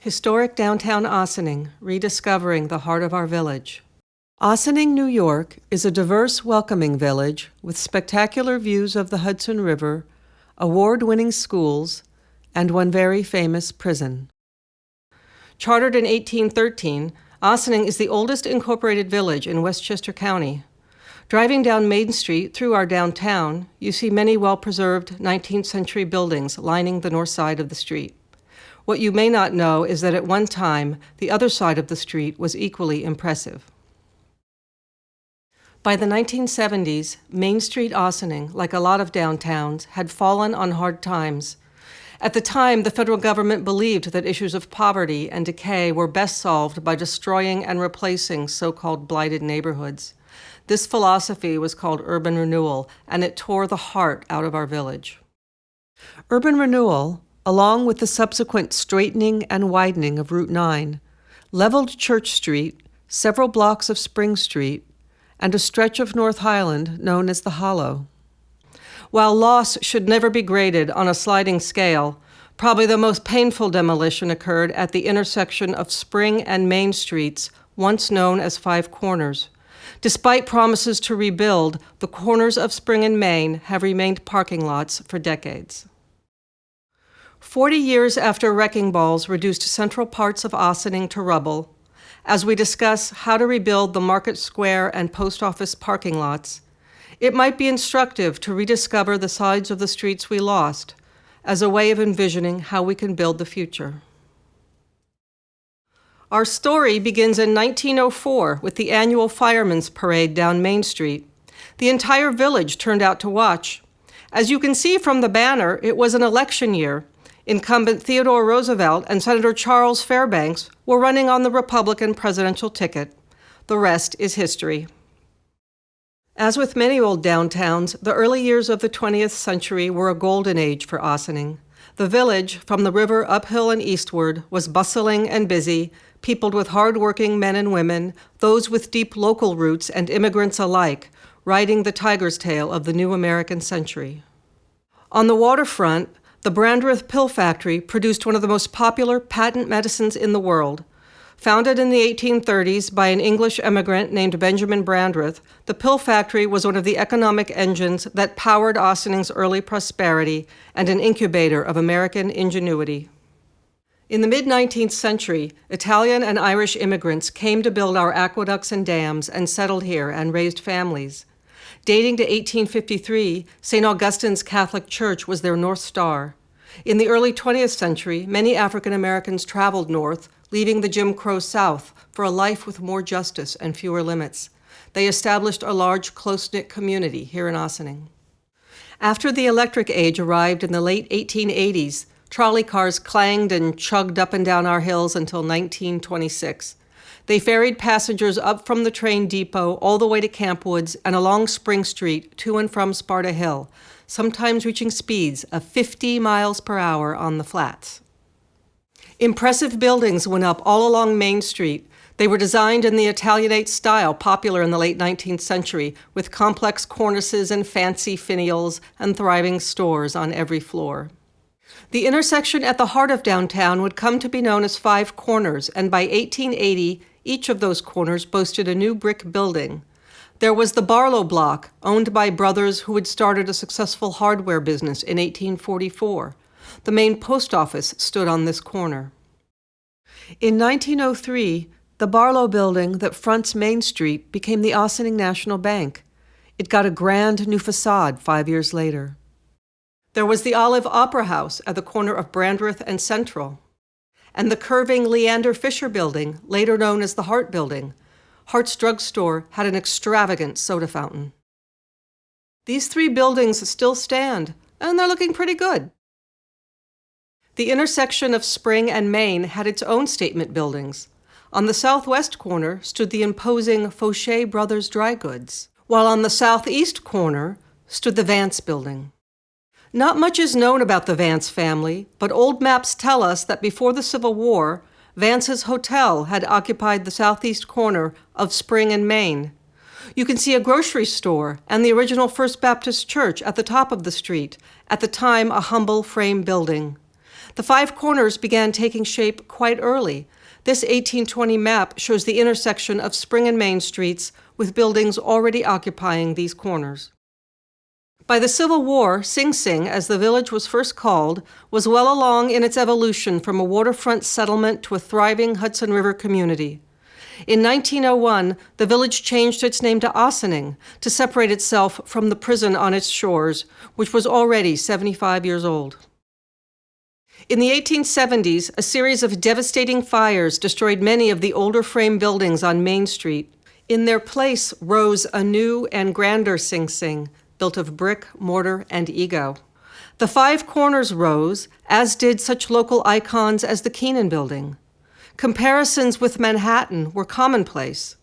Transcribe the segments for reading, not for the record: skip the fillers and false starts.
Historic downtown Ossining, rediscovering the heart of our village. Ossining, New York is a diverse, welcoming village with spectacular views of the Hudson River, award-winning schools, and one very famous prison. Chartered in 1813, Ossining is the oldest incorporated village in Westchester County. Driving down Main Street through our downtown, you see many well-preserved 19th century buildings lining the north side of the street. What you may not know is that at one time, the other side of the street was equally impressive. By the 1970s, Main Street Ossining, like a lot of downtowns, had fallen on hard times. At the time, the federal government believed that issues of poverty and decay were best solved by destroying and replacing so-called blighted neighborhoods. This philosophy was called urban renewal, and it tore the heart out of our village. Urban renewal, along with the subsequent straightening and widening of Route 9, leveled Church Street, several blocks of Spring Street, and a stretch of North Highland known as the Hollow. While loss should never be graded on a sliding scale, probably the most painful demolition occurred at the intersection of Spring and Main Streets, once known as Five Corners. Despite promises to rebuild, the corners of Spring and Main have remained parking lots for decades. 40 years after wrecking balls reduced central parts of Ossining to rubble, as we discuss how to rebuild the Market Square and Post Office parking lots, it might be instructive to rediscover the sides of the streets we lost as a way of envisioning how we can build the future. Our story begins in 1904 with the annual Firemen's Parade down Main Street. The entire village turned out to watch. As you can see from the banner, it was an election year. Incumbent Theodore Roosevelt and Senator Charles Fairbanks were running on the Republican presidential ticket. The rest is history. As with many old downtowns, the early years of the 20th century were a golden age for Ossining. The village, from the river uphill and eastward, was bustling and busy, peopled with hard-working men and women, those with deep local roots and immigrants alike, riding the tiger's tail of the new American century. On the waterfront, the Brandreth Pill Factory produced one of the most popular patent medicines in the world. Founded in the 1830s by an English immigrant named Benjamin Brandreth, the pill factory was one of the economic engines that powered Ossining's early prosperity and an incubator of American ingenuity. In the mid-19th century, Italian and Irish immigrants came to build our aqueducts and dams and settled here and raised families. Dating to 1853, St. Augustine's Catholic Church was their North Star. In the early 20th century, many African Americans traveled north, leaving the Jim Crow South for a life with more justice and fewer limits. They established a large, close-knit community here in Ossining. After the electric age arrived in the late 1880s, trolley cars clanged and chugged up and down our hills until 1926. They ferried passengers up from the train depot all the way to Camp Woods and along Spring Street to and from Sparta Hill, sometimes reaching speeds of 50 miles per hour on the flats. Impressive buildings went up all along Main Street. They were designed in the Italianate style popular in the late 19th century, with complex cornices and fancy finials and thriving stores on every floor. The intersection at the heart of downtown would come to be known as Five Corners, and by 1880, each of those corners boasted a new brick building. There was the Barlow Block, owned by brothers who had started a successful hardware business in 1844. The main post office stood on this corner. In 1903, the Barlow Building that fronts Main Street became the Ossining National Bank. It got a grand new facade 5 years later. There was the Olive Opera House at the corner of Brandreth and Central, and the curving Leander Fisher Building, later known as the Hart Building. Hart's Drug Store had an extravagant soda fountain. These three buildings still stand, and they're looking pretty good. The intersection of Spring and Main had its own statement buildings. On the southwest corner stood the imposing Fauché Brothers Dry Goods, while on the southeast corner stood the Vance Building. Not much is known about the Vance family, but old maps tell us that before the Civil War, Vance's Hotel had occupied the southeast corner of Spring and Main. You can see a grocery store and the original First Baptist Church at the top of the street, at the time a humble frame building. The five corners began taking shape quite early. This 1820 map shows the intersection of Spring and Main Streets with buildings already occupying these corners. By the Civil War, Sing Sing, as the village was first called, was well along in its evolution from a waterfront settlement to a thriving Hudson River community. In 1901, the village changed its name to Ossining to separate itself from the prison on its shores, which was already 75 years old. In the 1870s, a series of devastating fires destroyed many of the older frame buildings on Main Street. In their place rose a new and grander Sing Sing, built of brick, mortar, and ego. The Five Corners rose, as did such local icons as the Keenan Building. Comparisons with Manhattan were commonplace.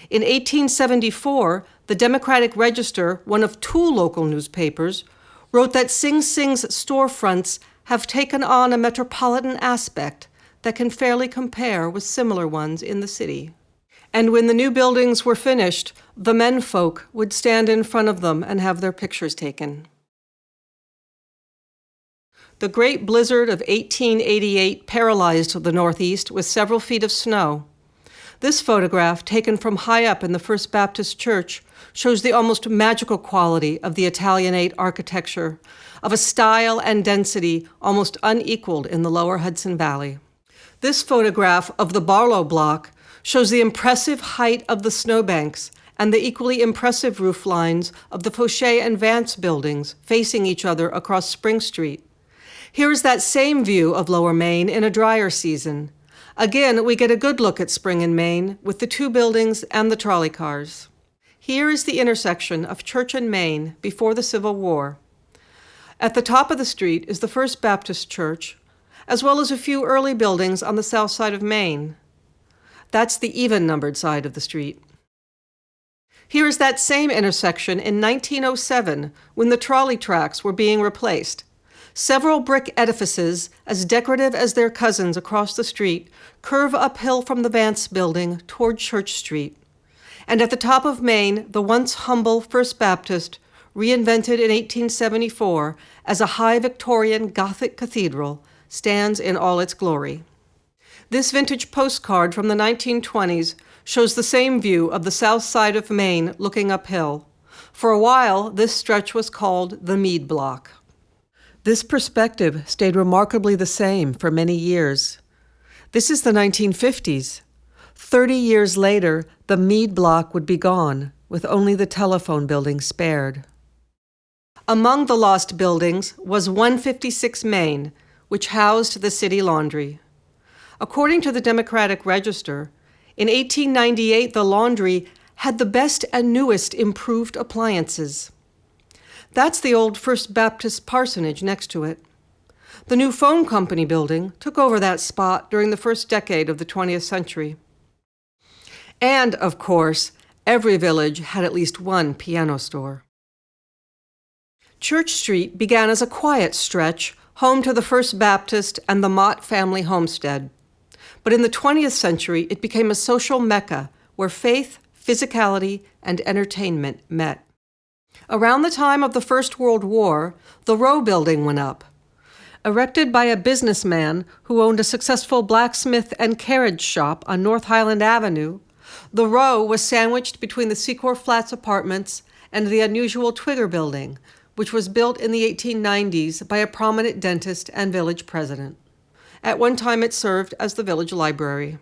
In 1874, the Democratic Register, one of two local newspapers, wrote that Sing Sing's storefronts have taken on a metropolitan aspect that can fairly compare with similar ones in the city. And when the new buildings were finished, the menfolk would stand in front of them and have their pictures taken. The great blizzard of 1888 paralyzed the Northeast with several feet of snow. This photograph, taken from high up in the First Baptist Church, shows the almost magical quality of the Italianate architecture, of a style and density almost unequaled in the lower Hudson Valley. This photograph of the Barlow Block shows the impressive height of the snowbanks and the equally impressive roof lines of the Fauché and Vance buildings facing each other across Spring Street. Here is that same view of Lower Main in a drier season. Again, we get a good look at Spring and Main with the two buildings and the trolley cars. Here is the intersection of Church and Main before the Civil War. At the top of the street is the First Baptist Church, as well as a few early buildings on the south side of Main. That's the even-numbered side of the street. Here is that same intersection in 1907 when the trolley tracks were being replaced. Several brick edifices, as decorative as their cousins across the street, curve uphill from the Vance Building toward Church Street. And at the top of Main, the once humble First Baptist, reinvented in 1874 as a high Victorian Gothic cathedral, stands in all its glory. This vintage postcard from the 1920s shows the same view of the south side of Main looking uphill. For a while, this stretch was called the Meade Block. This perspective stayed remarkably the same for many years. This is the 1950s. 30 years later, the Meade Block would be gone, with only the telephone building spared. Among the lost buildings was 156 Main, which housed the city laundry. According to the Democratic Register, in 1898 the laundry had the best and newest improved appliances. That's the old First Baptist parsonage next to it. The new phone company building took over that spot during the first decade of the 20th century. And, of course, every village had at least one piano store. Church Street began as a quiet stretch, home to the First Baptist and the Mott family homestead. But in the 20th century, it became a social mecca where faith, physicality, and entertainment met. Around the time of the First World War, the Row Building went up. Erected by a businessman who owned a successful blacksmith and carriage shop on North Highland Avenue, the Row was sandwiched between the Secor Flats apartments and the unusual Twigger Building, which was built in the 1890s by a prominent dentist and village president. At one time, it served as the village library.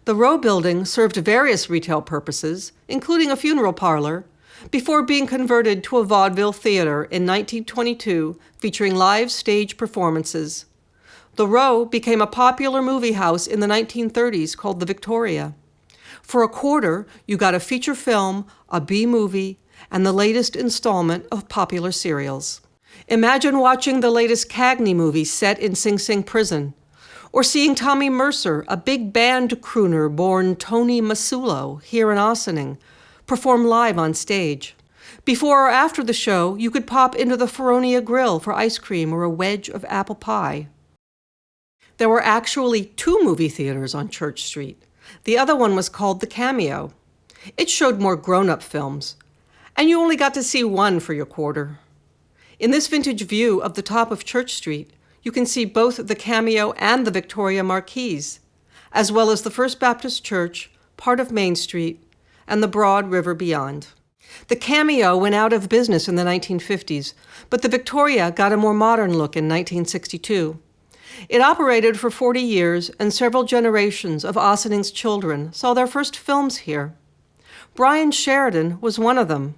The Row Building served various retail purposes, including a funeral parlor, before being converted to a vaudeville theater in 1922 featuring live stage performances. The Row became a popular movie house in the 1930s called the Victoria. For a quarter, you got a feature film, a B-movie, and the latest installment of popular serials. Imagine watching the latest Cagney movie set in Sing Sing Prison, or seeing Tommy Mercer, a big band crooner born Tony Masulo here in Ossining, perform live on stage. Before or after the show, you could pop into the Feronia Grill for ice cream or a wedge of apple pie. There were actually two movie theaters on Church Street. The other one was called The Cameo. It showed more grown-up films, and you only got to see one for your quarter. In this vintage view of the top of Church Street, You can see both the Cameo and the Victoria marquees, as well as the First Baptist Church, part of Main Street, and the broad river beyond. The Cameo went out of business in the 1950s, but the Victoria got a more modern look in 1962. It operated for 40 years, and several generations of Ossining's children saw their first films here. Brian Sheridan was one of them.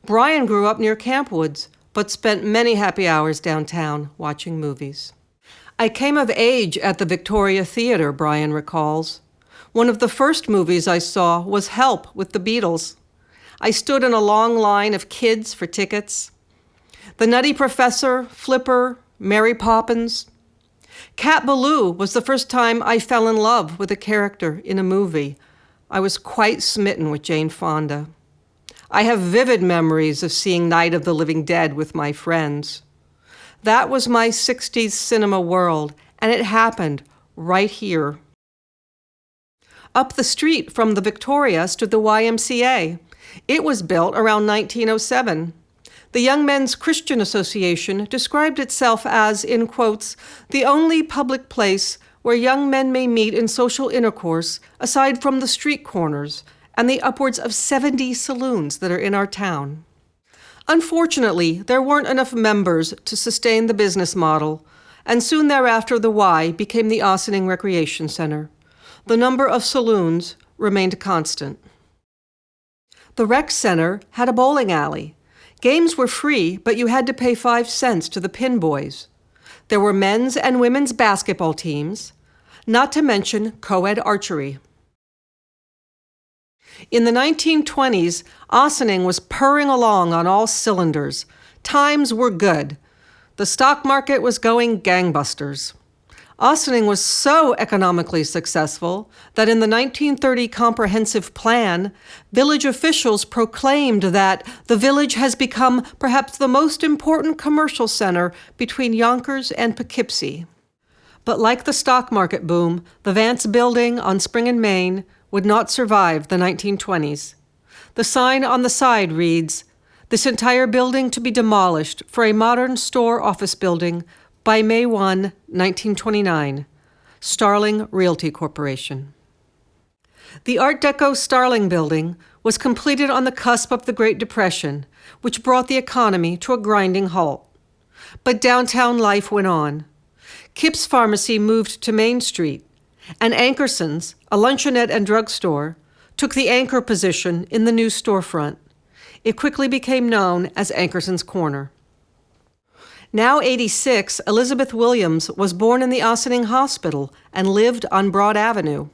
Brian grew up near Campwoods, but spent many happy hours downtown watching movies. I came of age at the Victoria Theater, Brian recalls. One of the first movies I saw was Help with the Beatles. I stood in a long line of kids for tickets. The Nutty Professor, Flipper, Mary Poppins. Cat Ballou was the first time I fell in love with a character in a movie. I was quite smitten with Jane Fonda. I have vivid memories of seeing Night of the Living Dead with my friends. That was my 60s cinema world, and it happened right here. Up the street from the Victoria stood the YMCA. It was built around 1907. The Young Men's Christian Association described itself as, in quotes, the only public place where young men may meet in social intercourse aside from the street corners and the upwards of 70 saloons that are in our town. Unfortunately, there weren't enough members to sustain the business model, and soon thereafter the Y became the Ossining Recreation Center. The number of saloons remained constant. The rec center had a bowling alley. Games were free, but you had to pay 5 cents to the pin boys. There were men's and women's basketball teams, not to mention co-ed archery. In the 1920s, Ossining was purring along on all cylinders. Times were good. The stock market was going gangbusters. Ossining was so economically successful that in the 1930 Comprehensive Plan, village officials proclaimed that the village has become perhaps the most important commercial center between Yonkers and Poughkeepsie. But like the stock market boom, the Vance Building on Spring and Main would not survive the 1920s. The sign on the side reads, "This entire building to be demolished for a modern store office building by May 1, 1929, Starling Realty Corporation." The Art Deco Starling Building was completed on the cusp of the Great Depression, which brought the economy to a grinding halt. But downtown life went on. Kipps Pharmacy moved to Main Street, and Ankerson's, a luncheonette and drugstore, took the anchor position in the new storefront. It quickly became known as Ankerson's Corner. Now 86, Elizabeth Williams was born in the Ossining Hospital and lived on Broad Avenue.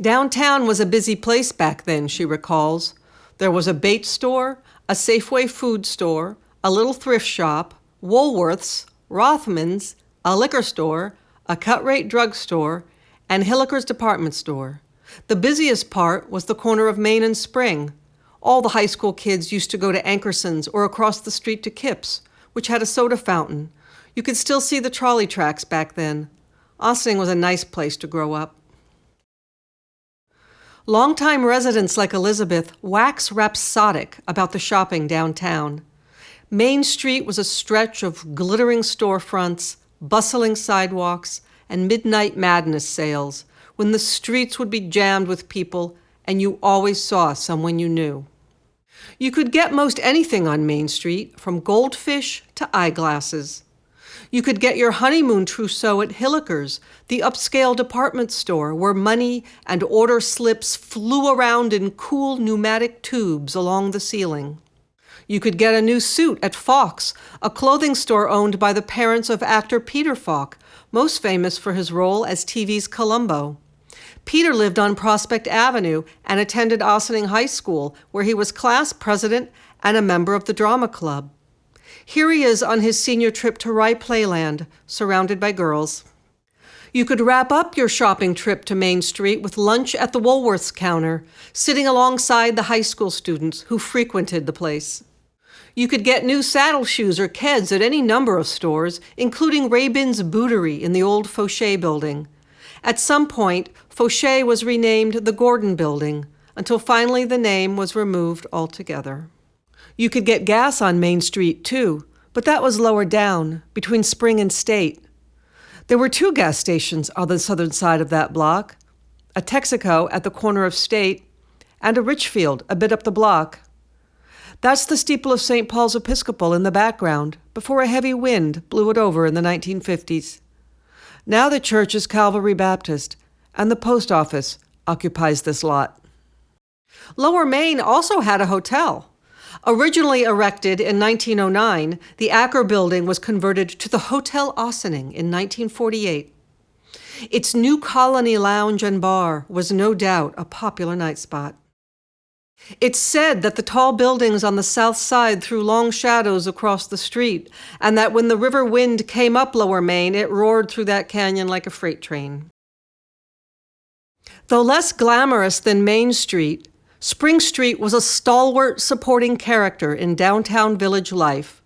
Downtown was a busy place back then, she recalls. There was a bait store, a Safeway food store, a little thrift shop, Woolworth's, Rothman's, a liquor store, a cut-rate drugstore, and Hilliker's department store. The busiest part was the corner of Main and Spring. All the high school kids used to go to Ankerson's or across the street to Kipps, which had a soda fountain. You could still see the trolley tracks back then. Ossining was a nice place to grow up. Longtime residents like Elizabeth wax rhapsodic about the shopping downtown. Main Street was a stretch of glittering storefronts, bustling sidewalks, and midnight madness sales, when the streets would be jammed with people and you always saw someone you knew. You could get most anything on Main Street, from goldfish to eyeglasses. You could get your honeymoon trousseau at Hilliker's, the upscale department store where money and order slips flew around in cool pneumatic tubes along the ceiling. You could get a new suit at Falk's, a clothing store owned by the parents of actor Peter Falk, most famous for his role as TV's Columbo. Peter lived on Prospect Avenue and attended Ossining High School, where he was class president and a member of the drama club. Here he is on his senior trip to Rye Playland, surrounded by girls. You could wrap up your shopping trip to Main Street with lunch at the Woolworth's counter, sitting alongside the high school students who frequented the place. You could get new saddle shoes or Keds at any number of stores, including Rabin's Bootery in the old Fauché building. At some point, Fauché was renamed the Golden Building, until finally the name was removed altogether. You could get gas on Main Street, too, but that was lower down, between Spring and State. There were 2 gas stations on the southern side of that block, a Texaco at the corner of State and a Richfield a bit up the block. That's the steeple of St. Paul's Episcopal in the background, before a heavy wind blew it over in the 1950s. Now the church is Calvary Baptist, and the post office occupies this lot. Lower Main also had a hotel. Originally erected in 1909, the Acker building was converted to the Hotel Ossining in 1948. Its new Colony Lounge and bar was no doubt a popular night spot. It's said that the tall buildings on the south side threw long shadows across the street, and that when the river wind came up Lower Main, it roared through that canyon like a freight train. Though less glamorous than Main Street, Spring Street was a stalwart supporting character in downtown village life.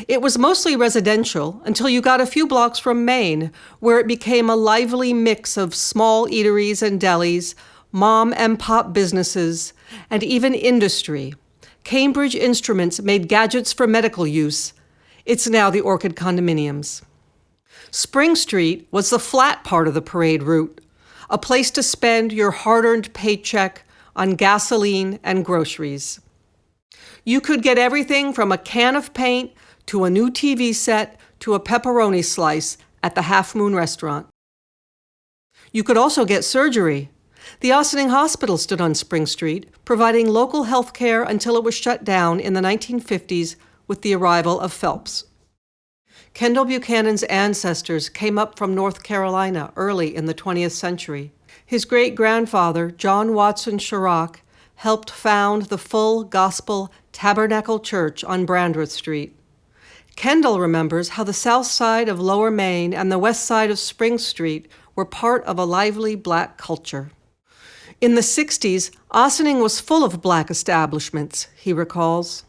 It was mostly residential until you got a few blocks from Main, where it became a lively mix of small eateries and delis, mom and pop businesses, and even industry. Cambridge Instruments made gadgets for medical use. It's now the Orchid condominiums. Spring Street was the flat part of the parade route, a place to spend your hard-earned paycheck on gasoline and groceries. You could get everything from a can of paint to a new TV set to a pepperoni slice at the Half Moon restaurant. You could also get surgery. The Ossining Hospital stood on Spring Street, providing local health care until it was shut down in the 1950s with the arrival of Phelps. Kendall Buchanan's ancestors came up from North Carolina early in the 20th century. His great-grandfather, John Watson Chirac, helped found the full gospel Tabernacle Church on Brandreth Street. Kendall remembers how the south side of Lower Main and the west side of Spring Street were part of a lively black culture. In the 60s, Ossining was full of black establishments, he recalls.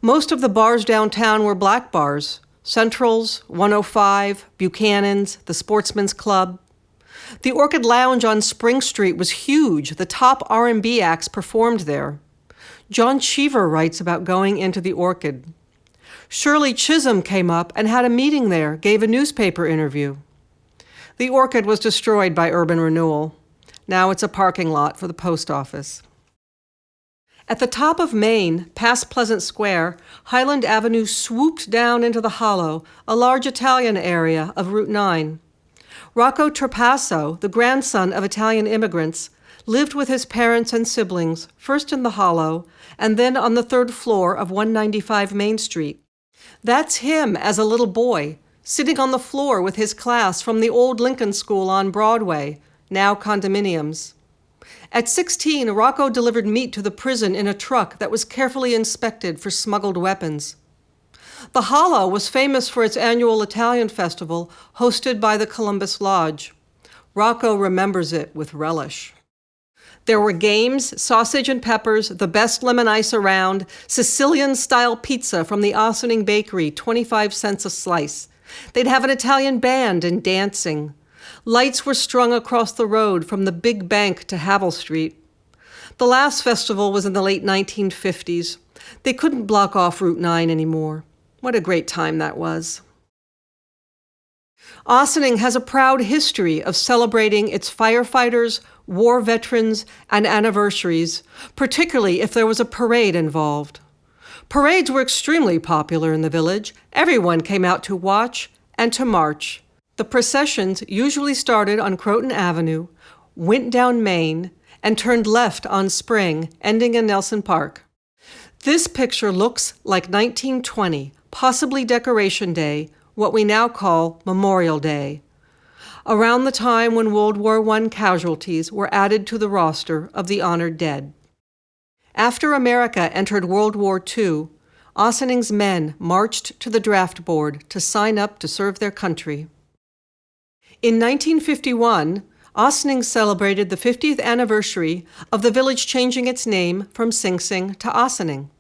Most of the bars downtown were black bars: Central's, 105, Buchanan's, the Sportsman's Club. The Orchid Lounge on Spring Street was huge. The top R&B acts performed there. John Cheever writes about going into the Orchid. Shirley Chisholm came up and had a meeting there, gave a newspaper interview. The Orchid was destroyed by urban renewal. Now it's a parking lot for the post office. At the top of Main, past Pleasant Square, Highland Avenue swooped down into the hollow, a large Italian area of Route 9. Rocco Trapasso, the grandson of Italian immigrants, lived with his parents and siblings, first in the hollow, and then on the 3rd floor of 195 Main Street. That's him as a little boy, sitting on the floor with his class from the old Lincoln School on Broadway, now condominiums. At 16, Rocco delivered meat to the prison in a truck that was carefully inspected for smuggled weapons. The Hollow was famous for its annual Italian festival hosted by the Columbus Lodge. Rocco remembers it with relish. There were games, sausage and peppers, the best lemon ice around, Sicilian-style pizza from the Ossining Bakery, 25 cents a slice. They'd have an Italian band and dancing. Lights were strung across the road from the Big Bank to Havel Street. The last festival was in the late 1950s. They couldn't block off Route 9 anymore. What a great time that was. Ossining has a proud history of celebrating its firefighters, war veterans, and anniversaries, particularly if there was a parade involved. Parades were extremely popular in the village. Everyone came out to watch and to march. The processions usually started on Croton Avenue, went down Main, and turned left on Spring, ending in Nelson Park. This picture looks like 1920, possibly Decoration Day, what we now call Memorial Day, around the time when World War I casualties were added to the roster of the honored dead. After America entered World War II, Ossining's men marched to the draft board to sign up to serve their country. In 1951, Ossining celebrated the 50th anniversary of the village changing its name from Sing Sing to Ossining.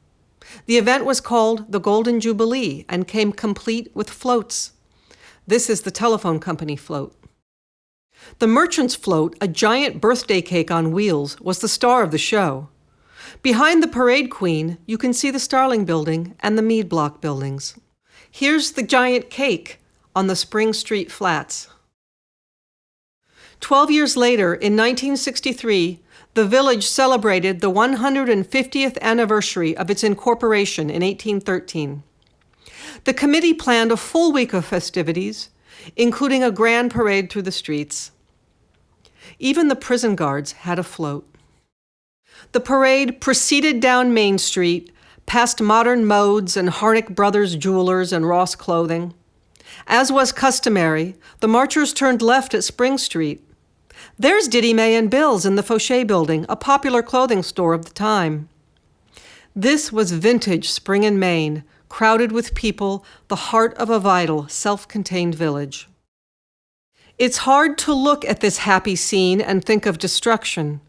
The event was called the Golden Jubilee and came complete with floats. This is the telephone company float. The Merchant's Float, a giant birthday cake on wheels, was the star of the show. Behind the Parade Queen, you can see the Starling Building and the Meade Block buildings. Here's the giant cake. on the Spring Street flats. 12 years later, in 1963, the village celebrated the 150th anniversary of its incorporation in 1813. The committee planned a full week of festivities, including a grand parade through the streets. Even the prison guards had a float. The parade proceeded down Main Street, past Modern Modes and Harnick Brothers Jewelers and Ross Clothing. As was customary, the marchers turned left at Spring Street. There's Diddy May and Bill's in the Fauché Building, a popular clothing store of the time. This was vintage Spring and Main, crowded with people, the heart of a vital, self-contained village. It's hard to look at this happy scene and think of destruction.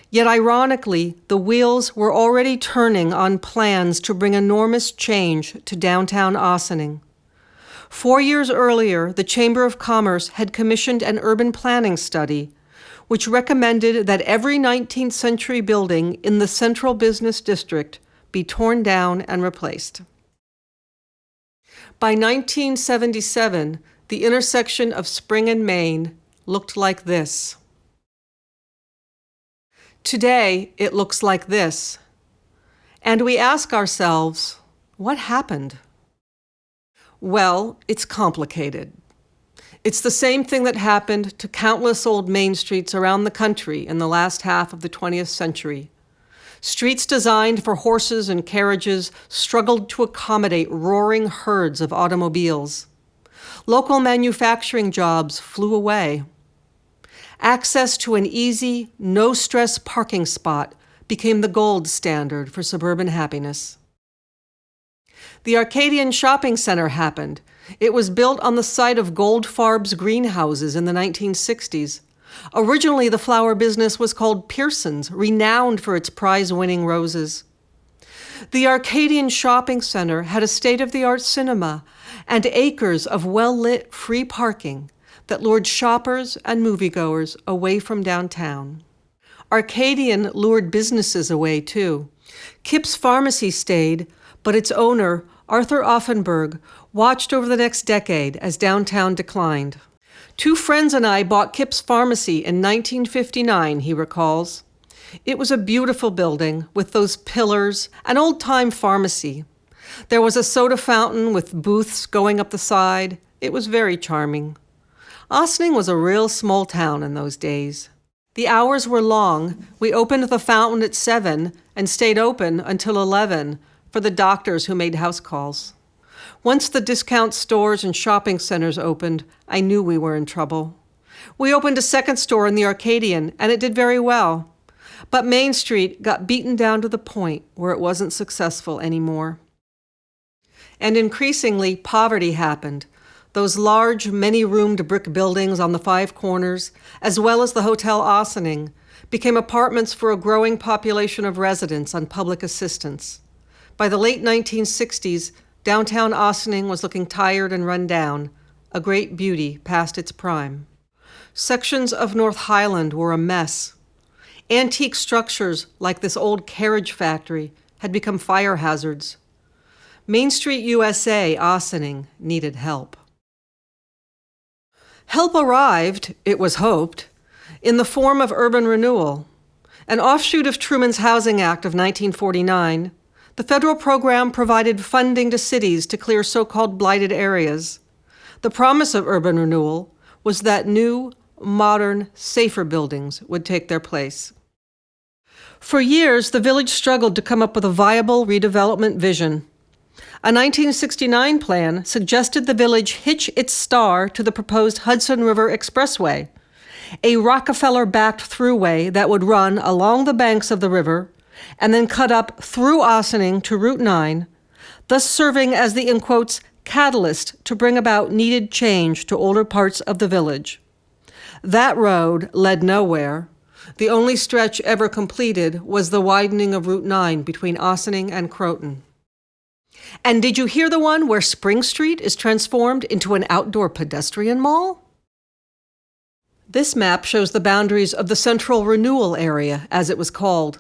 Yet ironically, the wheels were already turning on plans to bring enormous change to downtown Ossining. 4 years earlier, the Chamber of Commerce had commissioned an urban planning study, which recommended that every 19th century building in the central business district be torn down and replaced. By 1977, the intersection of Spring and Main looked like this. Today, it looks like this. And we ask ourselves, what happened? Well, it's complicated. It's the same thing that happened to countless old main streets around the country in the last half of the 20th century. Streets designed for horses and carriages struggled to accommodate roaring herds of automobiles. Local manufacturing jobs flew away. Access to an easy, no-stress parking spot became the gold standard for suburban happiness. The Arcadian shopping center happened. It was built on the site of Goldfarb's greenhouses in the 1960s. Originally, the flower business was called Pearson's, renowned for its prize-winning roses. The Arcadian shopping center had a state-of-the-art cinema and acres of well-lit free parking that lured shoppers and moviegoers away from downtown. Arcadian lured businesses away, too. Kipps Pharmacy stayed, but its owner, Arthur Offenberg, watched over the next decade as downtown declined. 2 friends and I bought Kipps Pharmacy in 1959, he recalls. It was a beautiful building with those pillars, an old-time pharmacy. There was a soda fountain with booths going up the side. It was very charming. Ossining was a real small town in those days. The hours were long. We opened the fountain at 7 and stayed open until 11 for the doctors who made house calls. Once the discount stores and shopping centers opened, I knew we were in trouble. We opened a second store in the Arcadian, and it did very well. But Main Street got beaten down to the point where it wasn't successful anymore. And increasingly, poverty happened. Those large, many-roomed brick buildings on the 5 corners, as well as the Hotel Ossining, became apartments for a growing population of residents on public assistance. By the late 1960s, downtown Ossining was looking tired and run down, a great beauty past its prime. Sections of North Highland were a mess. Antique structures like this old carriage factory had become fire hazards. Main Street USA, Ossining, needed help. Help arrived, it was hoped, in the form of urban renewal. An offshoot of Truman's Housing Act of 1949, the federal program provided funding to cities to clear so-called blighted areas. The promise of urban renewal was that new, modern, safer buildings would take their place. For years, the village struggled to come up with a viable redevelopment vision. A 1969 plan suggested the village hitch its star to the proposed Hudson River Expressway, a Rockefeller-backed thruway that would run along the banks of the river and then cut up through Ossining to Route 9, thus serving as the, in quotes, catalyst to bring about needed change to older parts of the village. That road led nowhere. The only stretch ever completed was the widening of Route 9 between Ossining and Croton. And did you hear the one where Spring Street is transformed into an outdoor pedestrian mall? This map shows the boundaries of the Central Renewal area, as it was called.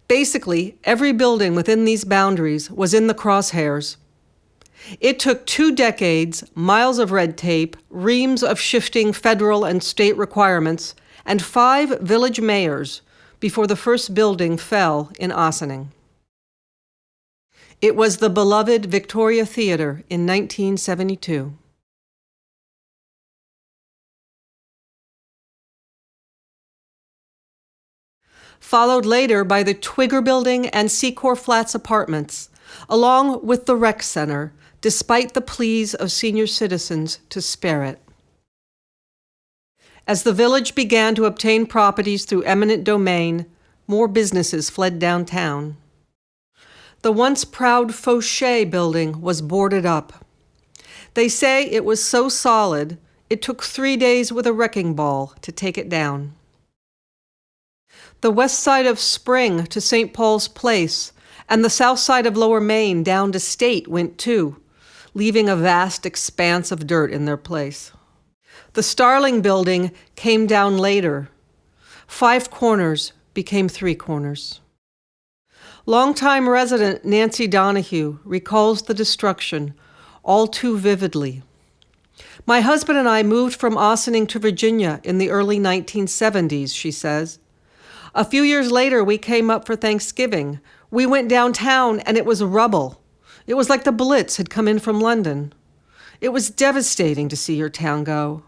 Basically, every building within these boundaries was in the crosshairs. It took 2 decades, miles of red tape, reams of shifting federal and state requirements, and 5 village mayors before the first building fell in Ossining. It was the beloved Victoria Theater in 1972. Followed later by the Twigger Building and Secor Flats apartments, along with the rec center, despite the pleas of senior citizens to spare it. As the village began to obtain properties through eminent domain, more businesses fled downtown. The once proud Fauché building was boarded up. They say it was so solid, it took 3 days with a wrecking ball to take it down. The west side of Spring to St. Paul's Place and the south side of Lower Main down to State went too, leaving a vast expanse of dirt in their place. The Starling Building came down later. 5 corners became 3 corners. Longtime resident Nancy Donahue recalls the destruction all too vividly. My husband and I moved from Ossining to Virginia in the early 1970s, she says. A few years later, we came up for Thanksgiving. We went downtown and it was rubble. It was like the Blitz had come in from London. It was devastating to see your town go.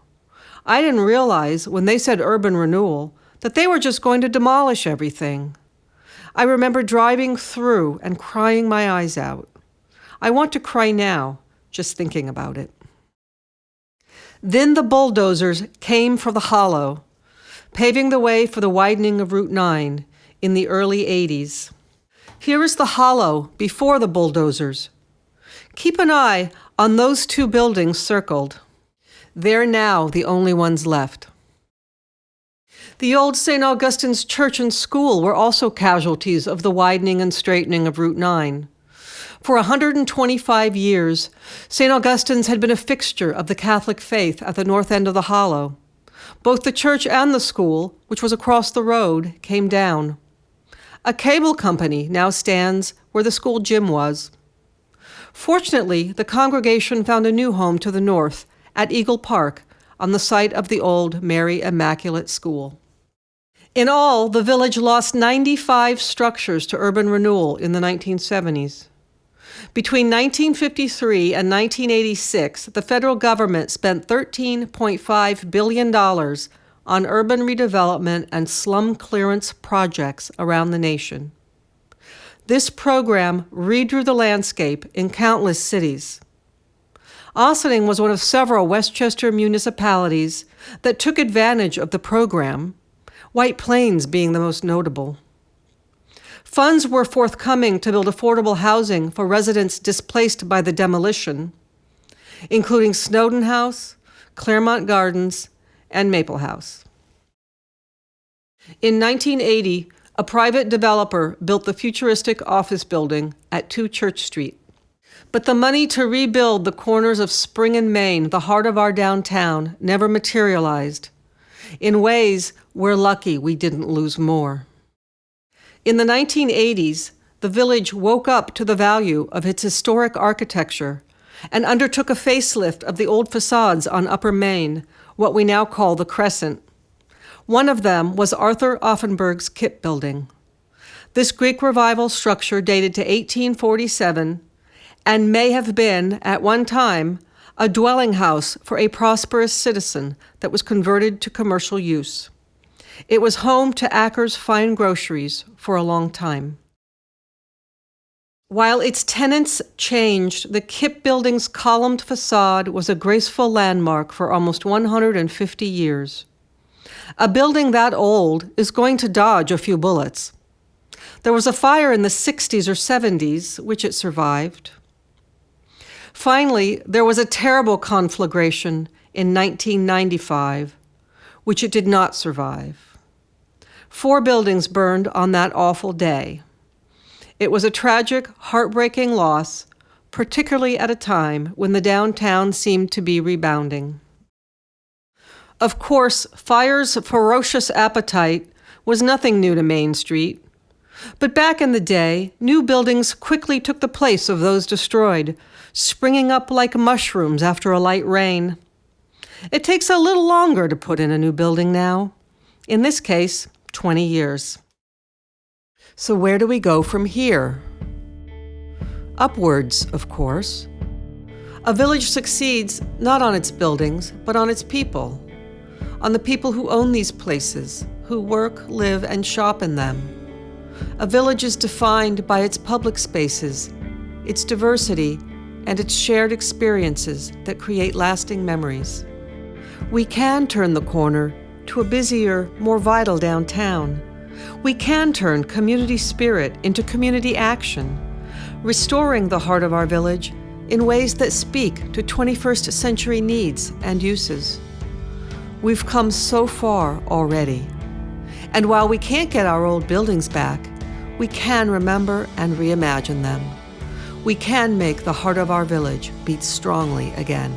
I didn't realize when they said urban renewal that they were just going to demolish everything. I remember driving through and crying my eyes out. I want to cry now, just thinking about it. Then the bulldozers came for the hollow, paving the way for the widening of Route 9 in the early 80s. Here is the hollow before the bulldozers. Keep an eye on those 2 buildings circled. They're now the only ones left. The old St. Augustine's Church and School were also casualties of the widening and straightening of Route 9. For 125 years, St. Augustine's had been a fixture of the Catholic faith at the north end of the hollow. Both the church and the school, which was across the road, came down. A cable company now stands where the school gym was. Fortunately, the congregation found a new home to the north at Eagle Park on the site of the old Mary Immaculate School. In all, the village lost 95 structures to urban renewal in the 1970s. Between 1953 and 1986, the federal government spent $13.5 billion on urban redevelopment and slum clearance projects around the nation. This program redrew the landscape in countless cities. Ossining was one of several Westchester municipalities that took advantage of the program, White Plains being the most notable. Funds were forthcoming to build affordable housing for residents displaced by the demolition, including Snowden House, Claremont Gardens, and Maple House. In 1980, a private developer built the futuristic office building at 2 Church Street. But the money to rebuild the corners of Spring and Main, the heart of our downtown, never materialized. In ways, we're lucky we didn't lose more. In the 1980s, the village woke up to the value of its historic architecture and undertook a facelift of the old facades on Upper Main, what we now call the Crescent. One of them was Arthur Offenberg's Kipps Building. This Greek Revival structure dated to 1847 and may have been, at one time, a dwelling house for a prosperous citizen that was converted to commercial use. It was home to Acker's Fine Groceries for a long time. While its tenants changed, the Kipps Building's columned facade was a graceful landmark for almost 150 years. A building that old is going to dodge a few bullets. There was a fire in the 60s or 70s, which it survived. Finally, there was a terrible conflagration in 1995, which it did not survive. 4 buildings burned on that awful day. It was a tragic, heartbreaking loss, particularly at a time when the downtown seemed to be rebounding. Of course, fire's ferocious appetite was nothing new to Main Street. But back in the day, new buildings quickly took the place of those destroyed, springing up like mushrooms after a light rain. It takes a little longer to put in a new building now. In this case, 20 years. So where do we go from here? Upwards, of course. A village succeeds not on its buildings, but on its people. On the people who own these places, who work, live, and shop in them. A village is defined by its public spaces, its diversity, and its shared experiences that create lasting memories. We can turn the corner to a busier, more vital downtown. We can turn community spirit into community action, restoring the heart of our village in ways that speak to 21st century needs and uses. We've come so far already. And while we can't get our old buildings back, we can remember and reimagine them. We can make the heart of our village beat strongly again.